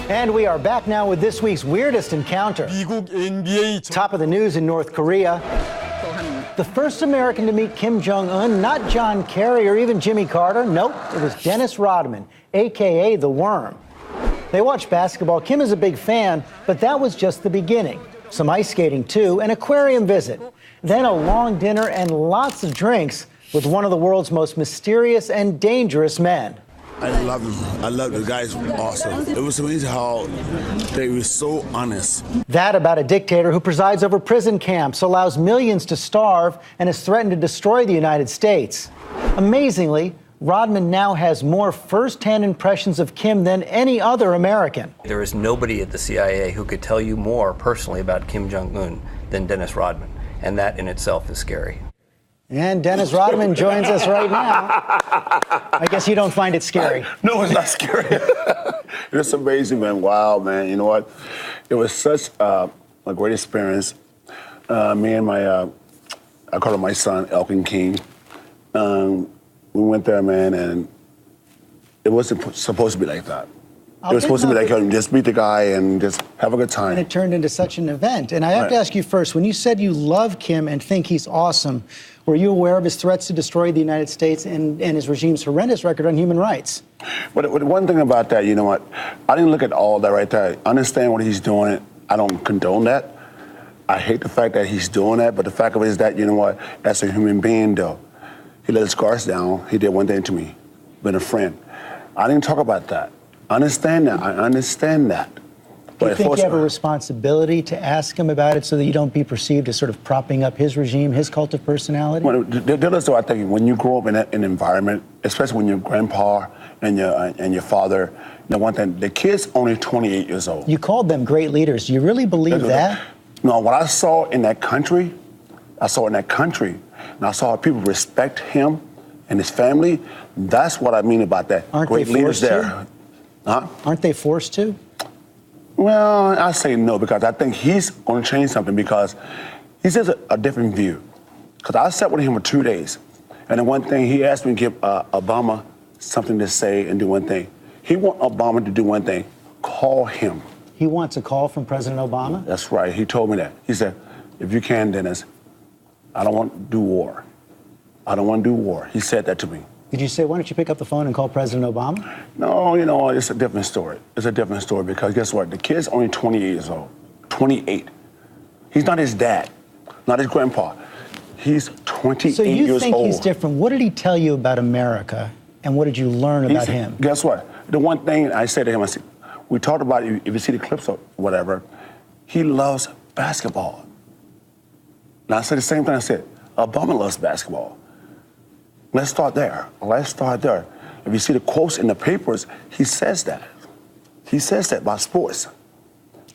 And we are back now with this week's weirdest encounter. 미국 NBA Top of the news in North Korea. The first American to meet Kim Jong-un, not John Kerry or even Jimmy Carter. Nope, it was Dennis Rodman, a.k.a. The Worm. They watch basketball. Kim is a big fan, but that was just the beginning. Some ice skating, too, an aquarium visit. Then a long dinner and lots of drinks with one of the world's most mysterious and dangerous men. I love him. I love the guys. Awesome. It was amazing how they were so honest. That about a dictator who presides over prison camps, allows millions to starve, and has threatened to destroy the United States. Amazingly, Rodman now has more first-hand impressions of Kim than any other American. There is nobody at the CIA who could tell you more personally about Kim Jong-un than Dennis Rodman, and that in itself is scary. And Dennis Rodman joins us right now. I guess you don't find it scary. No, it's not scary. It's amazing, man. Wow, man. You know what? It was such a great experience. Me and my, I call him my son, Elkin King. We went there, man, and it wasn't supposed to be like that. It was supposed to be like, just meet the guy and just have a good time. And it turned into such an event. And I have to ask you first, when you said you love Kim and think he's awesome, were you aware of his threats to destroy the United States and his regime's horrendous record on human rights? But one thing about that, you know what? I didn't look at all that right there. I understand what he's doing. I don't condone that. I hate the fact that he's doing that. But the fact of it is that, you know what? As a human being, though, he let his guards down. He did one thing to me, been a friend. I didn't talk about that. I understand that. I understand that. Do you think you have a responsibility to ask him about it so that you don't be perceived as sort of propping up his regime, his cult of personality? Well, I think when you grow up in an environment, especially when your grandpa and your father, you know, one thing, the kid's only 28 years old. You called them great leaders. Do you really believe that? No, what I saw in that country, and I saw how people respect him and his family. That's what I mean about that. Aren't great they leaders forced there. to? Huh? Aren't they forced to? Well, I say no, because I think he's going to change something, because he says a different view. Because I sat with him for 2 days, and the one thing he asked me to give Obama something to say and do one thing. He wants Obama to do one thing: call him. He wants a call from President Obama? That's right. He told me that. He said, if you can, Dennis, I don't want to do war. I don't want to do war. He said that to me. Did you say, why don't you pick up the phone and call President Obama? No, you know, it's a different story. It's a different story, because guess what? The kid's only 28 years old. 28. He's not his dad, not his grandpa. He's 28 years old. So you think he's different. What did he tell you about America, and what did you learn about him? Guess what? The one thing I said to him, I said, we talked about, if you see the clips or whatever, he loves basketball. And I said the same thing. I said, Obama loves basketball. Let's start there. If you see the quotes in the papers, he says that. He says that about sports.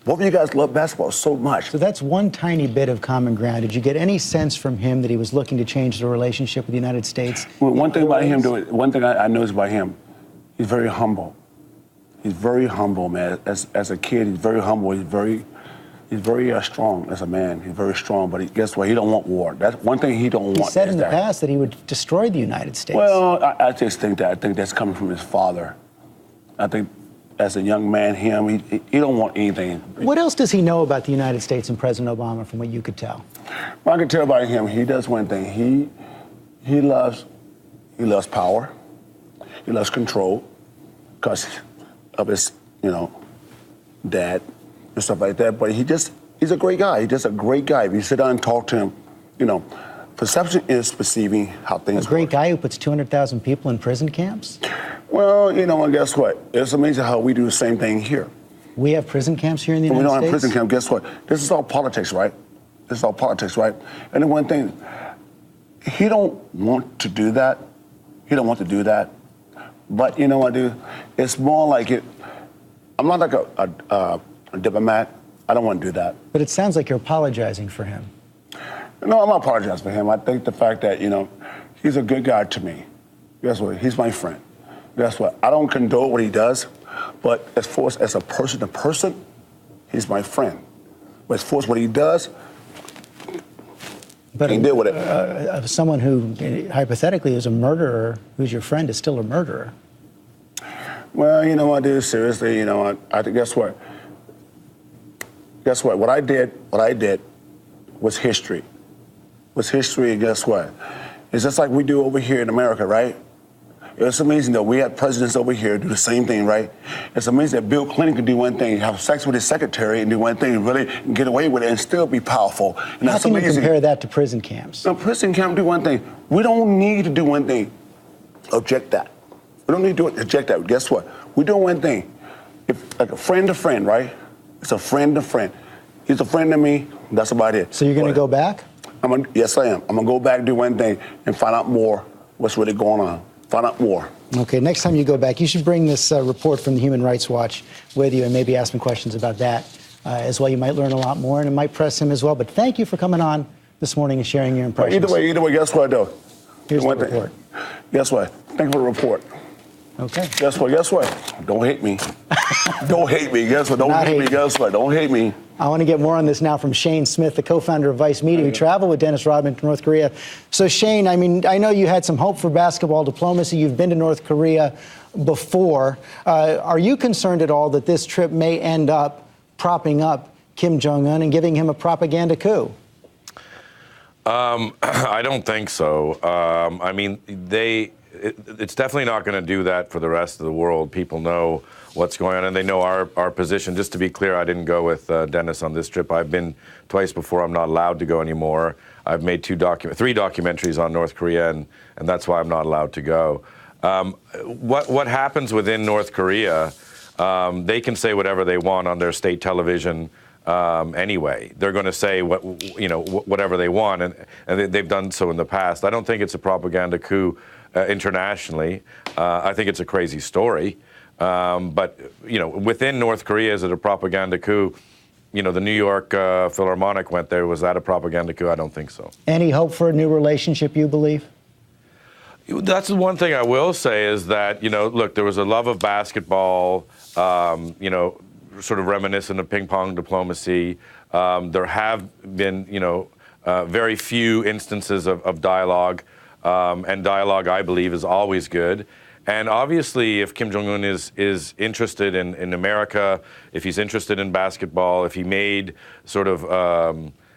Both of you guys love basketball so much. So that's one tiny bit of common ground. Did you get any sense from him that he was looking to change the relationship with the United States? Well, one thing about him, one thing I noticed about him, he's very humble. He's very humble, man. As a kid, he's very humble. He's very strong as a man. He's very strong, but guess what? He don't want war. That's one thing he don't want. He said in the past that he would destroy the United States. Well, I just think that's coming from his father. I think as a young man, he don't want anything. What else does he know about the United States and President Obama, from what you could tell? Well, I can tell about him. He does one thing. He loves power. He loves control, because of his, dad and stuff like that. But he's a great guy. He's just a great guy. If you sit down and talk to him, perception is perceiving how things work. A great work. guy who puts 200,000 people in prison camps? Well, and guess what? It's amazing how we do the same thing here. We have prison camps here in the United States? We don't have prison camps. Guess what? This is all politics, right? And the one thing, he don't want to do that. But you know what, dude? It's more like it. I'm not like a diplomat. I don't want to do that. But it sounds like you're apologizing for him. No, I'm not apologizing for him. I think the fact that, he's a good guy to me. Guess what? He's my friend. Guess what? I don't condone what he does, but as far as a person to person, he's my friend. But as far as what he does, but can deal with it. Someone who hypothetically is a murderer, who's your friend, is still a murderer. Well, you know what, dude, seriously, you know what, guess what? Guess what? What I did was history. And guess what? It's just like we do over here in America, right? It's amazing that we have presidents over here do the same thing, right? It's amazing that Bill Clinton could do one thing, have sex with his secretary and do one thing, and really get away with it and still be powerful. And How that's can amazing. you compare that to prison camps? No, prison camp do one thing. We don't need to do one thing. Object that. We don't need to do it. Object that. Guess what? We're doing one thing. If like a friend to friend, right? It's a friend to friend. He's a friend to me. That's about it. So you're going to go back? Yes, I am. I'm going to go back, do one thing, and find out more what's really going on. Find out more. Okay, next time you go back, you should bring this report from the Human Rights Watch with you and maybe ask him questions about that as well. You might learn a lot more, and it might press him as well. But thank you for coming on this morning and sharing your impressions. Either way, guess what, though? Here's the report. Guess what? Thank you for the report. Okay. Guess what? Don't hate me. Don't hate me. Guess what? Don't hate me. Guess what? Don't hate me. I want to get more on this now from Shane Smith, the co-founder of Vice Media, who traveled with Dennis Rodman to North Korea. So, Shane, I mean, I know you had some hope for basketball diplomacy. You've been to North Korea before. Are you concerned at all that this trip may end up propping up Kim Jong-un and giving him a propaganda coup? I don't think so. I mean, it's definitely not going to do that for the rest of the world. People know what's going on, and they know our position. Just to be clear, I didn't go with Dennis on this trip. I've been twice before. I'm not allowed to go anymore. I've made three documentaries on North Korea, and that's why I'm not allowed to go. What happens within North Korea, they can say whatever they want on their state television anyway. They're going to say whatever they want, and they've done so in the past. I don't think it's a propaganda coup internationally. I think it's a crazy story. But, within North Korea, is it a propaganda coup? The New York Philharmonic went there. Was that a propaganda coup? I don't think so. Any hope for a new relationship, you believe? That's the one thing I will say is that, look, there was a love of basketball, sort of reminiscent of ping pong diplomacy. There have been, very few instances of dialogue. And dialogue, I believe, is always good. And obviously, if Kim Jong-un is interested in America, if he's interested in basketball, if he made sort of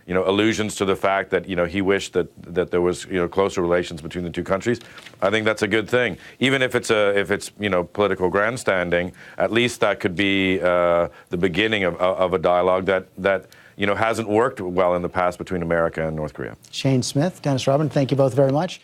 allusions to the fact that he wished that there was closer relations between the two countries, I think that's a good thing. Even if it's political grandstanding, at least that could be the beginning of a dialogue that hasn't worked well in the past between America and North Korea. Shane Smith, Dennis Rodman, thank you both very much.